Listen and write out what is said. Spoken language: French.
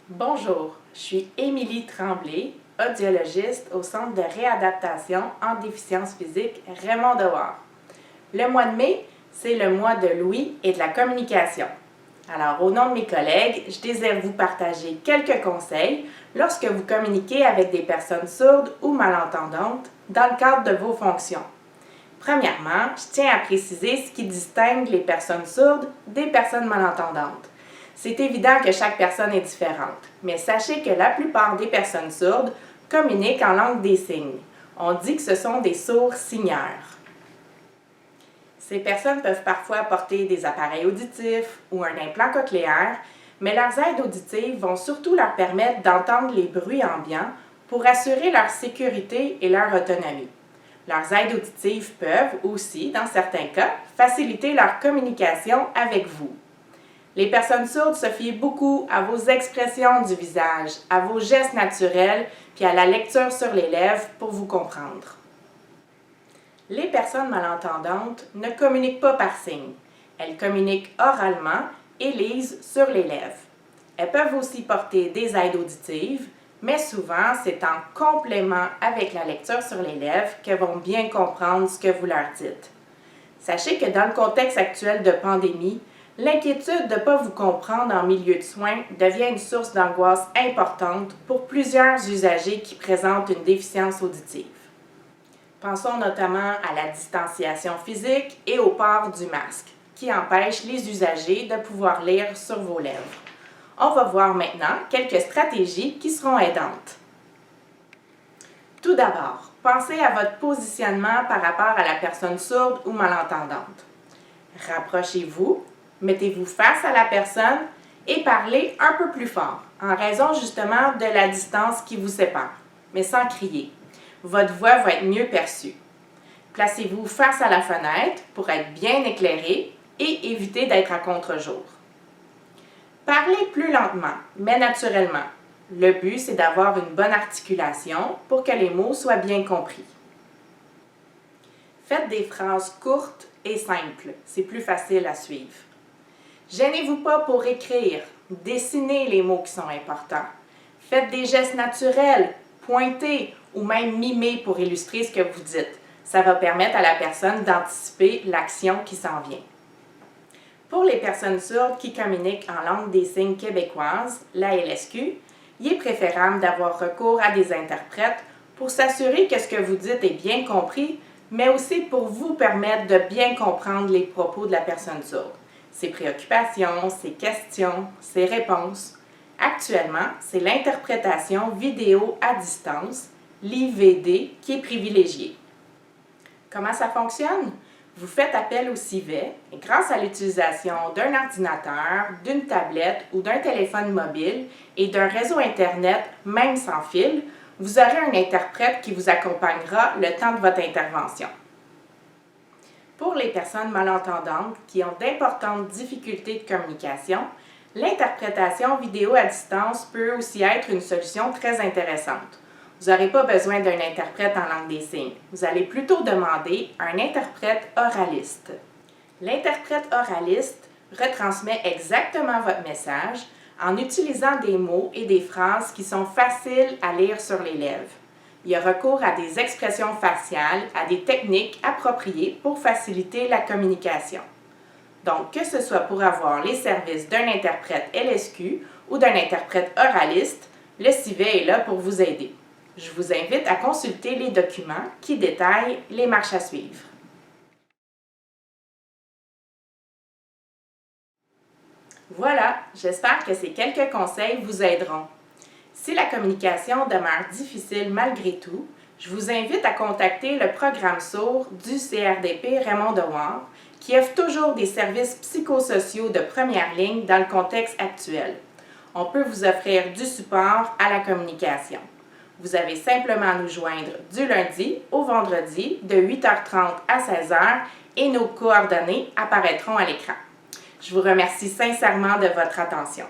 Bonjour, je suis Émilie Tremblay, audiologiste au Centre de réadaptation en déficience physique Raymond-Dehors. Le mois de mai, c'est le mois de l'ouïe et de la communication. Alors, au nom de mes collègues, je désire vous partager quelques conseils lorsque vous communiquez avec des personnes sourdes ou malentendantes dans le cadre de vos fonctions. Premièrement, je tiens à préciser ce qui distingue les personnes sourdes des personnes malentendantes. C'est évident que chaque personne est différente, mais sachez que la plupart des personnes sourdes communiquent en langue des signes. On dit que ce sont des sourds-signeurs. Ces personnes peuvent parfois porter des appareils auditifs ou un implant cochléaire, mais leurs aides auditives vont surtout leur permettre d'entendre les bruits ambiants pour assurer leur sécurité et leur autonomie. Leurs aides auditives peuvent aussi, dans certains cas, faciliter leur communication avec vous. Les personnes sourdes se fient beaucoup à vos expressions du visage, à vos gestes naturels, puis à la lecture sur les lèvres pour vous comprendre. Les personnes malentendantes ne communiquent pas par signes. Elles communiquent oralement et lisent sur les lèvres. Elles peuvent aussi porter des aides auditives, mais souvent c'est en complément avec la lecture sur les lèvres qu'elles vont bien comprendre ce que vous leur dites. Sachez que dans le contexte actuel de pandémie, l'inquiétude de ne pas vous comprendre en milieu de soins devient une source d'angoisse importante pour plusieurs usagers qui présentent une déficience auditive. Pensons notamment à la distanciation physique et au port du masque, qui empêche les usagers de pouvoir lire sur vos lèvres. On va voir maintenant quelques stratégies qui seront aidantes. Tout d'abord, pensez à votre positionnement par rapport à la personne sourde ou malentendante. Rapprochez-vous. Mettez-vous face à la personne et parlez un peu plus fort, en raison justement de la distance qui vous sépare, mais sans crier. Votre voix va être mieux perçue. Placez-vous face à la fenêtre pour être bien éclairé et éviter d'être à contre-jour. Parlez plus lentement, mais naturellement. Le but, c'est d'avoir une bonne articulation pour que les mots soient bien compris. Faites des phrases courtes et simples, c'est plus facile à suivre. Gênez-vous pas pour écrire, dessinez les mots qui sont importants. Faites des gestes naturels, pointez ou même mimez pour illustrer ce que vous dites. Ça va permettre à la personne d'anticiper l'action qui s'en vient. Pour les personnes sourdes qui communiquent en langue des signes québécoise, la LSQ, il est préférable d'avoir recours à des interprètes pour s'assurer que ce que vous dites est bien compris, mais aussi pour vous permettre de bien comprendre les propos de la personne sourde. Ses préoccupations, ses questions, ses réponses. Actuellement, c'est l'interprétation vidéo à distance, l'IVD, qui est privilégiée. Comment ça fonctionne? Vous faites appel au civet et grâce à l'utilisation d'un ordinateur, d'une tablette ou d'un téléphone mobile et d'un réseau Internet, même sans fil, vous aurez un interprète qui vous accompagnera le temps de votre intervention. Pour les personnes malentendantes qui ont d'importantes difficultés de communication, l'interprétation vidéo à distance peut aussi être une solution très intéressante. Vous n'aurez pas besoin d'un interprète en langue des signes. Vous allez plutôt demander un interprète oraliste. L'interprète oraliste retransmet exactement votre message en utilisant des mots et des phrases qui sont faciles à lire sur les lèvres. Il y a recours à des expressions faciales, à des techniques appropriées pour faciliter la communication. Donc, que ce soit pour avoir les services d'un interprète LSQ ou d'un interprète oraliste, le civet est là pour vous aider. Je vous invite à consulter les documents qui détaillent les marches à suivre. Voilà, j'espère que ces quelques conseils vous aideront. Si la communication demeure difficile malgré tout, je vous invite à contacter le programme sourd du CRDP Raymond-Dehors qui offre toujours des services psychosociaux de première ligne dans le contexte actuel. On peut vous offrir du support à la communication. Vous avez simplement à nous joindre du lundi au vendredi de 8h30 à 16h et nos coordonnées apparaîtront à l'écran. Je vous remercie sincèrement de votre attention.